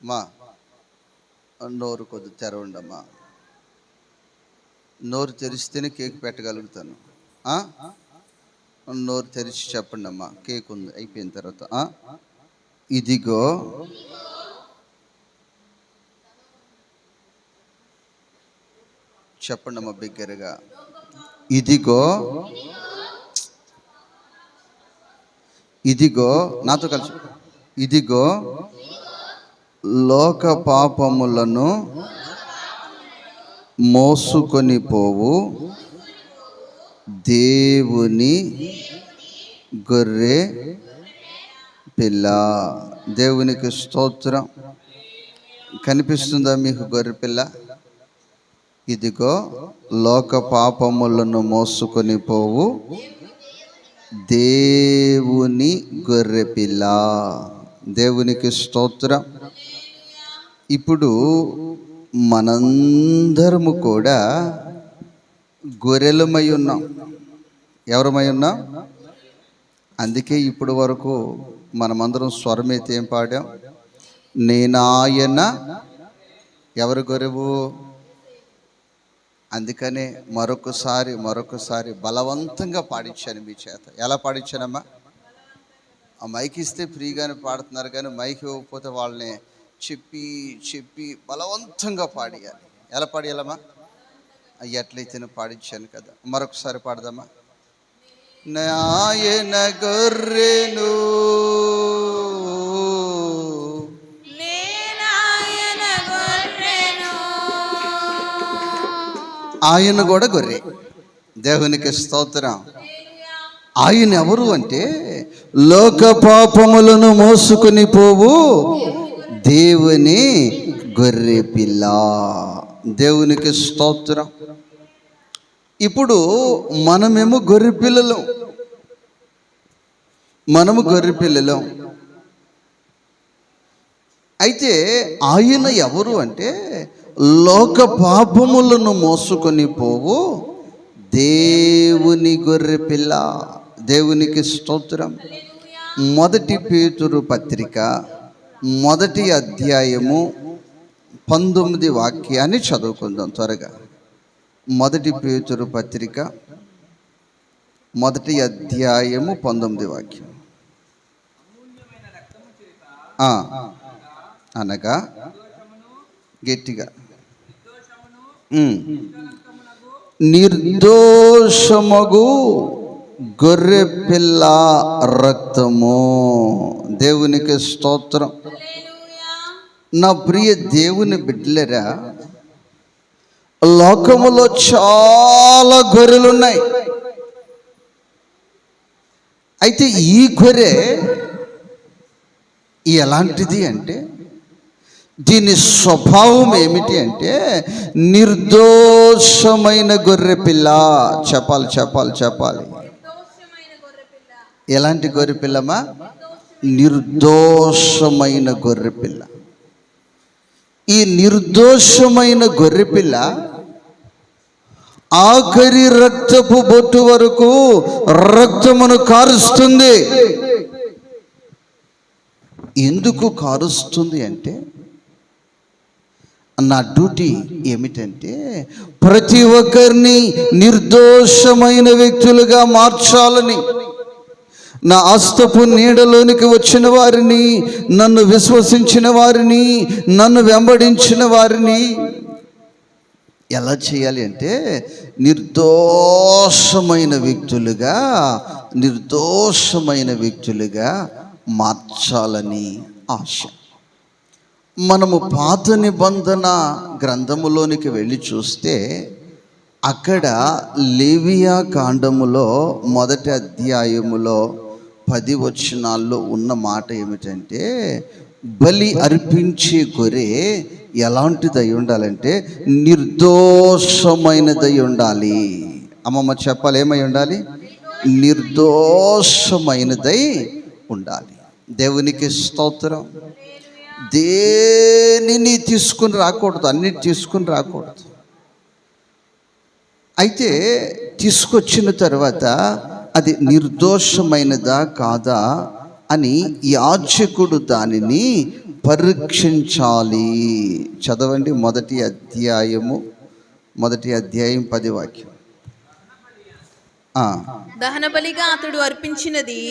మా నోరు కొద్ది తెరవండమ్మా. నోరు తెరిస్తేనే కేక్ పెట్టగలుగుతాను. నోరు తెరిచి చెప్పండి అమ్మా. కేక్ ఉంది అయిపోయిన తర్వాత ఇదిగో చెప్పండి అమ్మా బిగ్గరగా. ఇదిగో ఇదిగో నాతో కలిసి, ఇదిగో లోక పాపములను మోసుకొని పోవు దేవుని గొర్రె పిల్ల. దేవునికి స్తోత్రం. కనిపిస్తుందా మీకు గొర్రె పిల్ల? ఇదిగో లోక పాపములను మోసుకొని పోవు దేవుని గొర్రె పిల్ల. దేవునికి స్తోత్రం. ఇప్పుడు మనందరము కూడా గొర్రెలమై ఉన్నాం. ఎవరమై ఉన్నాం? అందుకే ఇప్పుడు వరకు మనమందరం స్వరమైతే ఏం పాడాం? నేనాయన ఎవరు గొర్రెవు? అందుకనే మరొకసారి బలవంతంగా పాడించాను మీ చేత. ఎలా పాడించానమ్మా? ఆ మైక్ ఇస్తే ఫ్రీగానే పాడుతున్నారు, కానీ మైక్ ఇవ్వకపోతే వాళ్ళని చెప్పి బలవంతంగా పాడియాలి. ఎలా పాడియాలమ్మా? ఎట్లయితేనే పాడించాను కదా. మరొకసారి పాడదామా? నాయన గొర్రెను ఆయన కూడా గొర్రె. దేవునికి స్తోత్రం. ఆయన ఎవరు అంటే లోక పాపములను మోసుకొని పోవు దేవుని గొర్రె పిల్ల. దేవునికి స్తోత్రం. ఇప్పుడు మనమేమో గొర్రె పిల్లలం. అయితే ఆయన ఎవరు అంటే లోక పాపములను మోసుకొని పోవు దేవుని గొర్రె పిల్ల. దేవునికి స్తోత్రం. 1 పేతురు పత్రిక 1వ అధ్యాయము 19 వాక్యాన్ని చదువుకుందాం త్వరగా. 1 పేతురు పత్రిక 1వ అధ్యాయము 19 వాక్యం. అనగా గట్టిగా నిర్దోషమగు గొర్రె పిల్ల రక్తము. దేవునికి స్తోత్రం. నా ప్రియ దేవుని బిడ్డలరా, లోకములో చాలా గొర్రెలు ఉన్నాయి. అయితే ఈ గొర్రె ఎలాంటిది అంటే, దీని స్వభావం ఏమిటి అంటే నిర్దోషమైన గొర్రె పిల్ల. చెప్పాలి. ఎలాంటి గొర్రె పిల్లమా? నిర్దోషమైన గొర్రె పిల్ల. ఈ నిర్దోషమైన గొర్రె పిల్ల ఆఖరి రక్తపు బొట్టు వరకు రక్తమును కారుస్తుంది. ఎందుకు కారుస్తుంది అంటే, నా డ్యూటీ ఏమిటంటే ప్రతి ఒక్కరిని నిర్దోషమైన వ్యక్తులుగా మార్చాలని, నా హస్తపు నీడలోనికి వచ్చిన వారిని, నన్ను విశ్వసించిన వారిని, నన్ను వెంబడించిన వారిని ఎలా చేయాలి అంటే నిర్దోషమైన వ్యక్తులుగా మార్చాలని ఆశ. మనము పాత నిబంధన గ్రంథములోనికి వెళ్ళి చూస్తే అక్కడ లేవియా కాండములో 1వ అధ్యాయములో 10 వచనాల్లో ఉన్న మాట ఏమిటంటే, బలి అర్పించే గొర్రె ఎలాంటిదై ఉండాలంటే నిర్దోషమైనదై ఉండాలి. అమ్మమ్మ చెప్పాలి, ఏమై ఉండాలి? నిర్దోషమైనదై ఉండాలి. దేవునికి స్తోత్రం. దేనిని తీసుకుని రాకూడదు, అన్నిటి తీసుకుని రాకూడదు. అయితే తీసుకొచ్చిన తర్వాత అది నిర్దోషమైనదా కాదా అని యాజకుడు దానిని పరీక్షించాలి. చదవండి, మొదటి అధ్యాయం 10 వాక్యం. దహన బలిగా అతడు అర్పించినది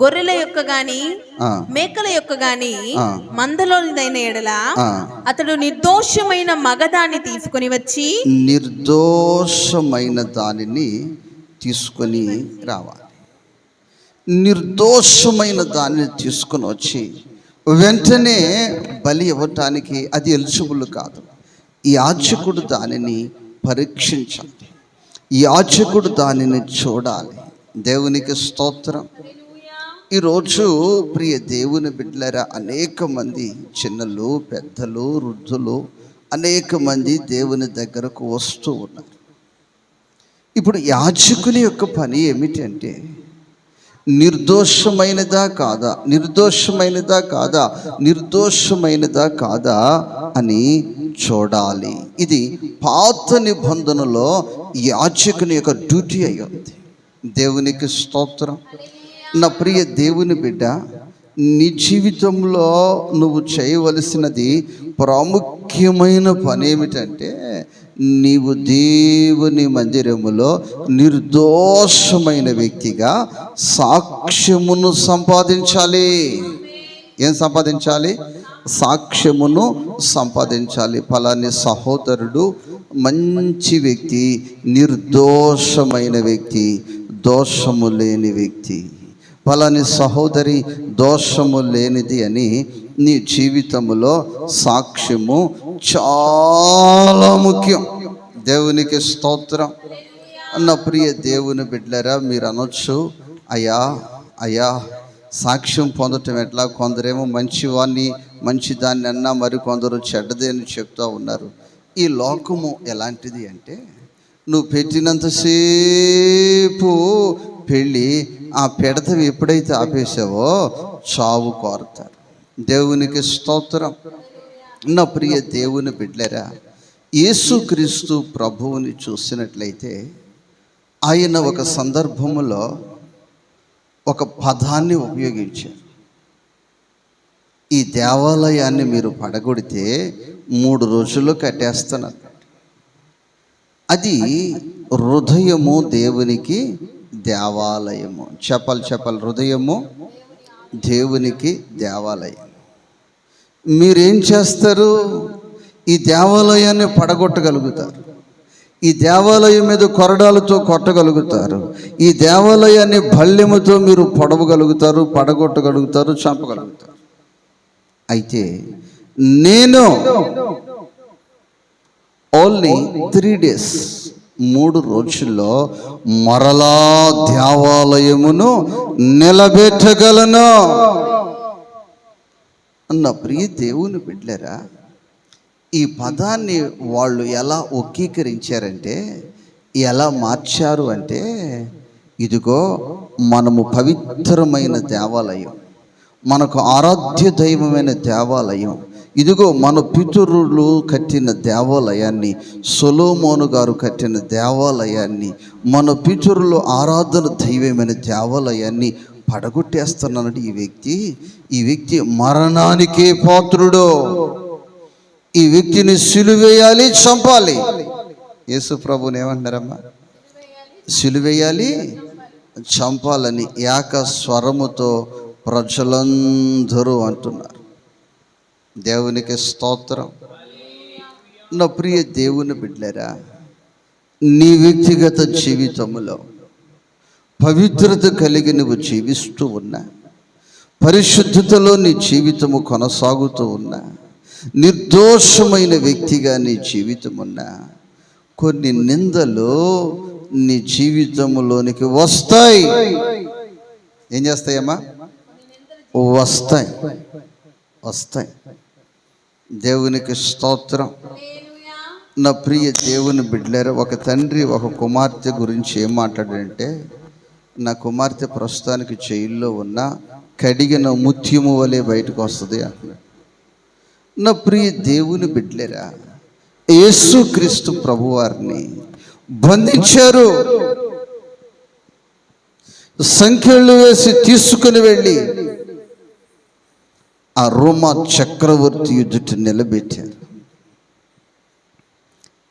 గొర్రెల యొక్క గాని మేకల యొక్క గాని మందలోనిదైన ఎడల అతడు నిర్దోషమైన మగదాన్ని తీసుకొని వచ్చి నిర్దోషమైన దానిని తీసుకొని రావాలి. నిర్దోషమైన దానిని తీసుకొని వచ్చి వెంటనే బలి ఇవ్వటానికి అది ఎలిజిబుల్ కాదు. యాజకుడు దానిని పరీక్షించాలి, యాజకుడు దానిని చూడాలి. దేవునికి స్తోత్రం. ఈరోజు ప్రియ దేవుని బిడ్డలారా, అనేక మంది చిన్నలు, పెద్దలు, వృద్ధులు అనేక మంది దేవుని దగ్గరకు వస్తూ ఉన్నారు. ఇప్పుడు యాజకుని యొక్క పని ఏమిటంటే నిర్దోషమైనదా కాదా, నిర్దోషమైనదా కాదా, నిర్దోషమైనదా కాదా అని చూడాలి. ఇది పాత నిబంధనలో యాజకుని యొక్క డ్యూటీ అయ్యింది. దేవునికి స్తోత్రం. నా ప్రియ దేవుని బిడ్డ, నీ జీవితంలో నువ్వు చేయవలసినది ప్రాముఖ్యమైన పని ఏమిటంటే నీవు దేవుని మందిరములో నిర్దోషమైన వ్యక్తిగా సాక్ష్యమును సంపాదించాలి. ఏం సంపాదించాలి? సాక్ష్యమును సంపాదించాలి. ఫలాని సహోదరుడు మంచి వ్యక్తి, నిర్దోషమైన వ్యక్తి, దోషము లేని వ్యక్తి. ఫలాని సహోదరి దోషము లేనిది అని నీ జీవితంలో సాక్ష్యము చాలా ముఖ్యం. దేవునికి స్తోత్రం. నా ప్రియ దేవుని బిడ్డలారా, మీరు అనొచ్చు, అయ్యా సాక్ష్యం పొందటం ఎట్లా? కొందరేమో మంచిదాన్ని అన్నా, మరి కొందరు చెడ్డది అని చెప్తూ ఉన్నారు. ఈ లోకము ఎలాంటిది అంటే, నువ్వు పెట్టినంతసేపు పెళ్ళి ఆ పెడతవి ఎప్పుడైతే ఆపేసావో చావు కోరుతారు. దేవునికి స్తోత్రం. నా ప్రియ దేవుని బిడ్డలారా, యేసుక్రీస్తు ప్రభువుని చూసినట్లయితే ఆయన ఒక సందర్భములో ఒక పదాన్ని ఉపయోగించారు. ఈ దేవాలయాన్ని మీరు పడగొడితే 3 రోజుల్లో కట్టేస్తాను. అది హృదయము దేవునికి దేవాలయము. చెప్పాలి, హృదయము దేవునికి దేవాలయం. మీరేం చేస్తారు? ఈ దేవాలయాన్ని పడగొట్టగలుగుతారు, ఈ దేవాలయం మీద కొరడాలతో కొట్టగలుగుతారు, ఈ దేవాలయాన్ని భళ్యముతో మీరు పొడవగలుగుతారు, పడగొట్టగలుగుతారు, చంపగలుగుతారు. అయితే నేను ఓన్లీ 3 days 3 రోజుల్లో మరలా దేవాలయమును నిలబెట్టగలను అన్న ప్రియ దేవుని బిడ్డలారా, ఈ పదాన్ని వాళ్ళు ఎలా ఒక్కీకరించారంటే, ఎలా మార్చారు అంటే, ఇదిగో మనము పవిత్రమైన దేవాలయం, మనకు ఆరాధ్య దైవమైన దేవాలయం, ఇదిగో మన పితరులు కట్టిన దేవాలయాన్ని, సొలొమోను గారు కట్టిన దేవాలయాన్ని, మన పితరులు ఆరాధన దైవమైన దేవాలయాన్ని పడగొట్టేస్తున్నాడు ఈ వ్యక్తి మరణానికే పాత్రుడు. ఈ వ్యక్తిని సిలువేయాలి, చంపాలి. యేసు ప్రభుని ఏమంటున్నారమ్మా? సిలువేయాలి, చంపాలని ఏక స్వరముతో ప్రజలందరూ అంటున్నారు. దేవునికి స్తోత్రం. నా ప్రియ దేవుని బిడ్డలారా, నీ వ్యక్తిగత జీవితంలో పవిత్రత కలిగి నువ్వు జీవిస్తూ ఉన్నా, పరిశుద్ధతలో నీ జీవితము కొనసాగుతూ ఉన్నా, నిర్దోషమైన వ్యక్తిగా నీ జీవితం ఉన్నా, కొన్ని నిందలు నీ జీవితంలోనికి వస్తాయి. ఏం చేస్తాయమ్మా? వస్తాయి. దేవునికి స్తోత్రం. నా ప్రియ దేవుని బిడ్డలారా, ఒక తండ్రి ఒక కుమార్తె గురించి ఏం మాట్లాడాడంటే, నా కుమార్తె ప్రస్తుతానికి జైల్లో ఉన్న కడిగిన ముత్యము వలె బయటకు వస్తుంది అంటున్నాడు. నా ప్రియ దేవుని బిడ్డలారా, యేసుక్రీస్తు ప్రభువారిని బంధించారు, సంఖ్యలు వేసి తీసుకుని వెళ్ళి ఆ రోమా చక్రవర్తి ఎదుట నిలబెట్టారు.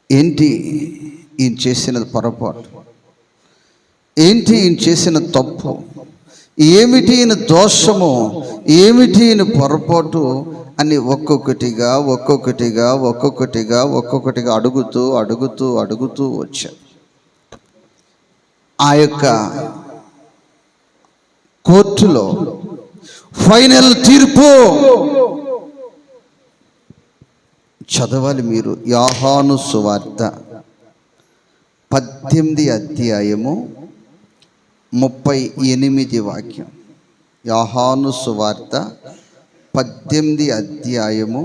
ఏంటి ఈయన చేసిన పొరపాటు, ఏంటి ఈయన చేసిన తప్పు, ఏమిటి ఈయన దోషము, ఏమిటి ఈయన పొరపాటు అని ఒక్కొక్కటిగా అడుగుతూ వచ్చారు. ఆ యొక్క కోర్టులో ఫైనల్ తీర్పు చదవాలి మీరు. యోహాను సువార్త 18 అధ్యాయము 38 వాక్యం. యోహాను సువార్త 18 అధ్యాయము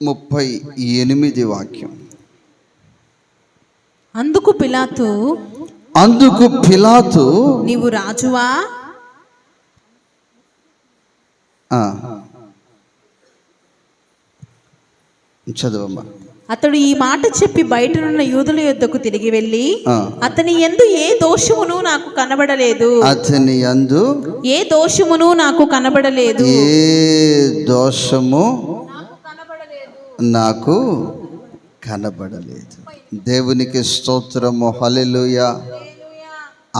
38 వాక్యం. అందుకు పిలాతు నీవు రాజువా? చదవమ్మా. అతడు ఈ మాట చెప్పి బయటనున్న యూదుల యొద్దకు తిరిగి వెళ్ళి, అతని యందు ఏ దోషమును నాకు కనబడలేదు, అతని యందు ఏ దోషమును నాకు కనబడలేదు, ఏ దోషము నాకు కనబడలేదు. దేవునికి స్తోత్రము, హల్లెలూయా.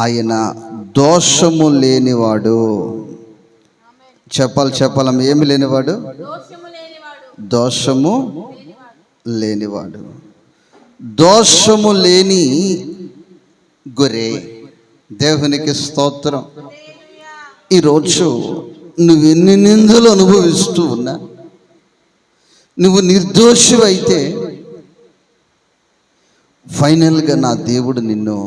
ఆయన దోషము లేనివాడు. చెప్పాలమ్మ, ఏమి లేనివాడు? దోషము లేనివాడు. దోషము లేని గొర్రె. దేవునికి స్తోత్రం. ఈరోజు నువ్వు ఎన్ని నిందలు అనుభవిస్తూ ఉన్నా, నువ్వు నిర్దోషివైతే ఫైనల్గా నా దేవుడు నిన్ను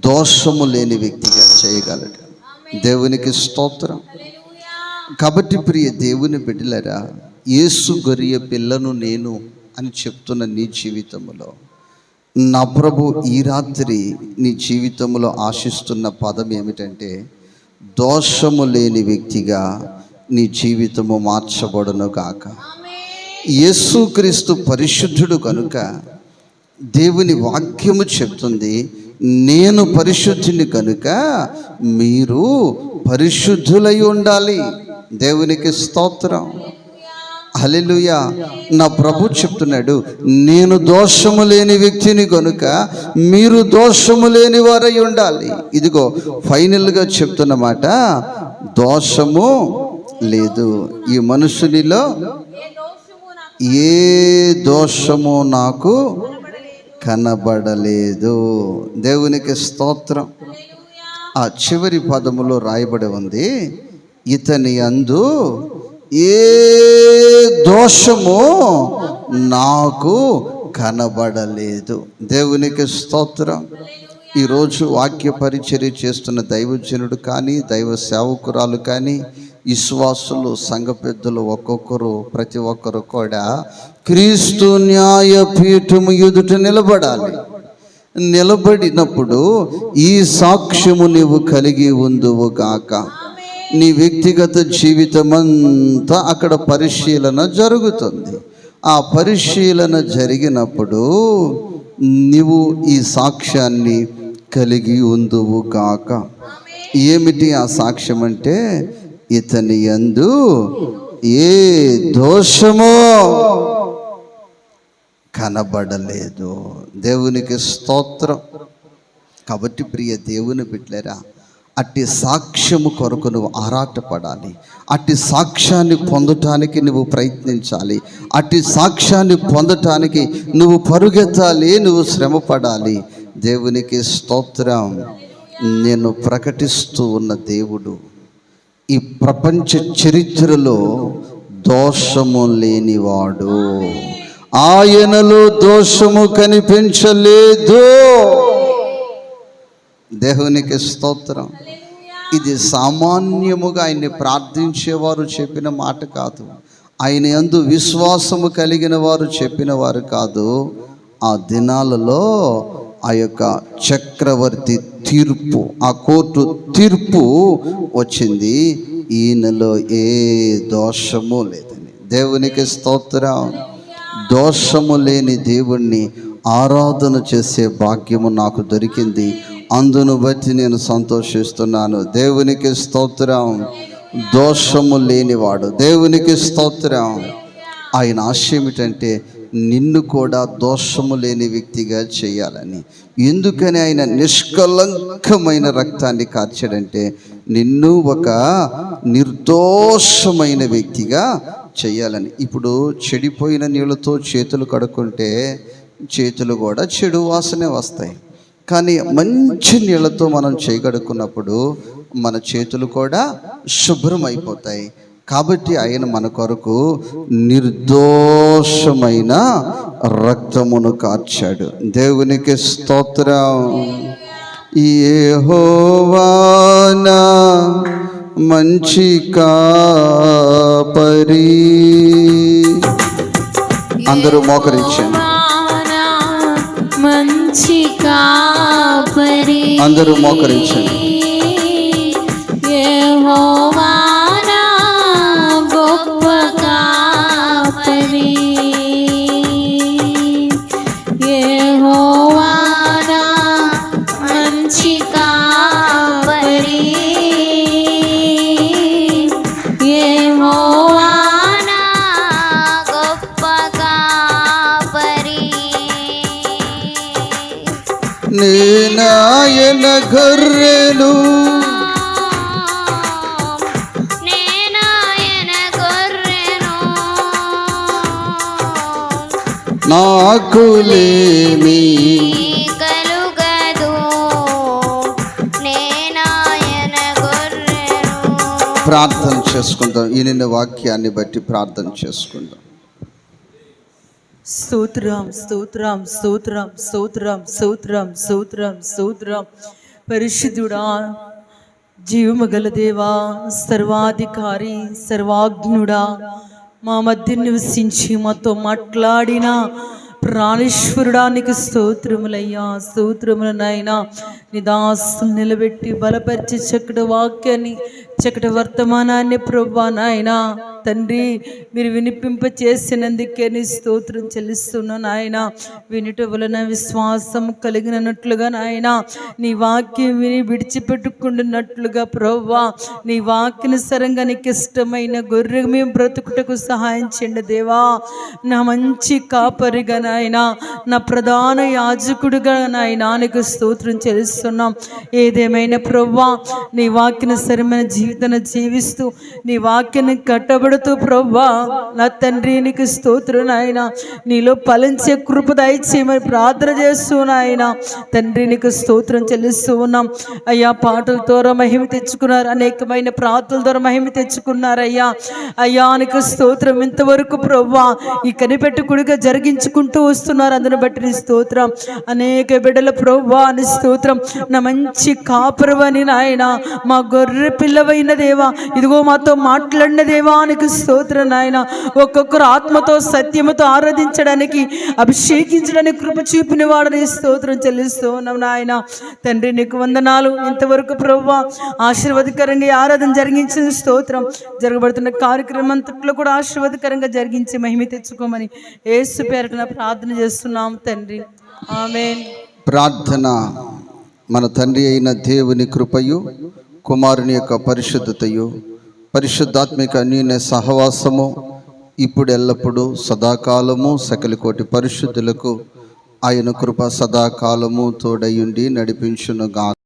దోషము లేని వ్యక్తిగా చేయగలడు. దేవునికి స్తోత్రం. కాబట్టి ప్రియ దేవుని బిడ్డలారా, యేసు గొర్రె పిల్లను నేను అని చెప్తున్న నీ జీవితంలో నా ప్రభు ఈ రాత్రి నీ జీవితంలో ఆశిస్తున్న పదం ఏమిటంటే, దోషము లేని వ్యక్తిగా నీ జీవితము మార్చబడును గాక. యేసుక్రీస్తు పరిశుద్ధుడు కనుక దేవుని వాక్యము చెప్తుంది, నేను పరిశుద్ధుని కనుక మీరు పరిశుద్ధులై ఉండాలి. దేవునికి స్తోత్రం, హల్లెలూయా. నా ప్రభు చెప్తున్నాడు, నేను దోషము లేని వ్యక్తిని కనుక మీరు దోషము లేని వారై ఉండాలి. ఇదిగో ఫైనల్గా చెప్తున్న మాట, దోషము లేదు ఈ మనుషునిలో, ఏ దోషము నాకు కనబడలేదు. దేవునికి స్తోత్రం. ఆ చివరి పదములో రాయబడి ఉంది, ఇతని యందు ఏ దోషము నాకు కనబడలేదు. దేవునికి స్తోత్రం. ఈరోజు వాక్య పరిచర్య చేస్తున్న దైవజనుడు కానీ, దైవ సేవకురాలు కానీ, విశ్వాసులు, సంఘ పెద్దలు ఒక్కొక్కరు, ప్రతి ఒక్కరు కూడా క్రీస్తు న్యాయపీఠము ఎదుట నిలబడాలి. నిలబడినప్పుడు ఈ సాక్ష్యము నీవు కలిగి ఉందువు గాక. నీ వ్యక్తిగత జీవితమంతా అక్కడ పరిశీలన జరుగుతుంది. ఆ పరిశీలన జరిగినప్పుడు నీవు ఈ సాక్ష్యాన్ని కలిగి ఉందువు గాక. ఏమిటి ఆ సాక్ష్యం అంటే, ఇతని యందు ఏ దోషమో కనబడలేదు. దేవునికి స్తోత్రం. కాబట్టి ప్రియ దేవుని బిడ్డలారా, అట్టి సాక్ష్యము కొరకు నువ్వు ఆరాటపడాలి. అట్టి సాక్ష్యాన్ని పొందటానికి నువ్వు ప్రయత్నించాలి. అట్టి సాక్ష్యాన్ని పొందటానికి నువ్వు పరుగెత్తాలి, నువ్వు శ్రమపడాలి. దేవునికి స్తోత్రం. నేను ప్రకటిస్తూ ఉన్న దేవుడు ఈ ప్రపంచ చరిత్రలో దోషము లేనివాడు. ఆయనలో దోషము కనిపించలేదు. దేవునికి స్తోత్రం. ఇది సామాన్యముగా ఆయన్ని ప్రార్థించేవారు చెప్పిన మాట కాదు. ఆయన యందు విశ్వాసము కలిగిన వారు చెప్పిన వారు కాదు. ఆ దినాలలో ఆ యొక్క చక్రవర్తి తీర్పు, ఆ కోర్టు తీర్పు వచ్చింది, ఈయనలో ఏ దోషము లేదని. దేవునికి స్తోత్రం. దోషము లేని దేవుణ్ణి ఆరాధన చేసే భాగ్యము నాకు దొరికింది. అందును బట్టి నేను సంతోషిస్తున్నాను. దేవునికి స్తోత్రం. దోషము లేనివాడు. దేవునికి స్తోత్రం. ఆయన ఆశ ఏమిటంటే నిన్ను కూడా దోషము లేని వ్యక్తిగా చేయాలని. ఎందుకని ఆయన నిష్కలంకమైన రక్తాన్ని కార్చాడంటే నిన్ను ఒక నిర్దోషమైన వ్యక్తిగా చేయాలని. ఇప్పుడు చెడిపోయిన నీళ్ళతో చేతులు కడుక్కుంటే చేతులు కూడా చెడు వాసనే వస్తాయి. కానీ మంచి నీళ్ళతో మనం చేయగడుకున్నప్పుడు మన చేతులు కూడా శుభ్రమైపోతాయి. కాబట్టి ఆయన మన కొరకు నిర్దోషమైన రక్తమును కార్చాడు. దేవునికి స్తోత్రం. యెహోవా నా మంచి కాపరి. అందరూ మోకరించండి. మంచి కాపరి. అందరూ మోకరించండి. యెహోవా నా గొప్ప కాపరి. యెహోవా నా మంచి కాపరి. యెహోవా నా గొప్ప కాపరి. నేనాయన గొర్రెలు నాకులేమి కలుగదు. నేనాయన గొర్రెను. ప్రార్థన చేసుకుందాం. ఈ నిన్న వాక్యాన్ని బట్టి ప్రార్థన చేసుకుందాం. స్తోత్రం స్తోత్రం స్తోత్రం స్తోత్రం స్తోత్రం స్తోత్రం స్తోత్రం. పరిశుద్ధుడా, జీవము గల దేవా, సర్వాధికారి, సర్వాజ్ఞుడా, మా మధ్య నివసించి మాతో మాట్లాడిన ప్రాణేశ్వరుడానికి స్తోత్రములయ్యా, స్తోత్రములు నాయనా. నీ దాసులు నిలబెట్టి బలపరిచి చక్కటి వాక్యాన్ని, చక్కటి వర్తమానాన్ని ప్రభువా నాయనా తండ్రి మీరు వినిపింప చేసినందుకే నీ స్తోత్రం చెల్లిస్తున్నా నాయన. వినుట వలన విశ్వాసం కలిగినట్లుగా నాయన, నీ వాక్యం విని విడిచిపెట్టుకుంటున్నట్లుగా ప్రభువా నీ వాక్యానుసారంగా నీకు ఇష్టమైన గొర్రె మేము బ్రతుకుటకు సహాయం చేయండి దేవా. నా మంచి కాపరిగా నాయన, నా ప్రధాన యాజకుడిగా నాయన నీకు స్తోత్రం చెల్లిస్తున్నాం. ఏదేమైనా ప్రభువా నీ వాక్యానుసారమైన జీవితాన్ని జీవిస్తూ నీ వాక్యాన్ని కట్టబడుతూ ప్రభువా నా తండ్రి నీకు స్తోత్రం నాయన. నీలో ఫలించే కృప దయచేయమని ప్రార్థన చేస్తూ నాయన తండ్రి నీకు స్తోత్రం చెల్లిస్తూ ఉన్నాం. అయ్యా పాటల ద్వారా మహిమ తెచ్చుకున్నారు, అనేకమైన ప్రార్థనల ద్వారా మహిమ తెచ్చుకున్నారయ్యా. అయ్యా నీకు స్తోత్రం. ఇంతవరకు ప్రభువా ఈ కనిపెట్టుకుడిగా జరిగించుకుంటూ వస్తున్నారు, అందుని బట్టి నీ స్తోత్రం. అనేక బిడ్డల ప్రభువా నీ స్తోత్రం. నా మంచి కాపురవని నాయన, మా గొర్రె పిల్లవైన దేవా, ఇదిగో మాతో మాట్లాడిన దేవా నీకు స్తోత్రం నాయన. ఒక్కొక్కరు ఆత్మతో సత్యముతో ఆరాధించడానికి, అభిషేకించడానికి కృప చూపిన వాడని స్తోత్రం చెల్లిస్తూ ఉన్నాం నాయన. తండ్రి నీకు వందనాలు. ఇంతవరకు ప్రభువా ఆశీర్వాదకరంగా ఆరాధన జరిగించిన స్తోత్రం. జరగబడుతున్న కార్యక్రమం అంతట్లో కూడా ఆశీర్వాదకరంగా జరిగించి మహిమ తెచ్చుకోమని యేసు పేరిట ప్రార్థన చేస్తున్నాం తండ్రి, ఆమేన్. ప్రార్థన. మన తండ్రి అయిన దేవుని కృపయు, కుమారుని యొక్క పరిశుద్ధతయు, పరిశుద్ధాత్మిక అన్యోన్య సహవాసము ఇప్పుడు ఎల్లప్పుడూ సదాకాలము సకల కోటి పరిశుద్ధులకు ఆయన కృప సదాకాలము తోడయుండి నడిపించునుగా.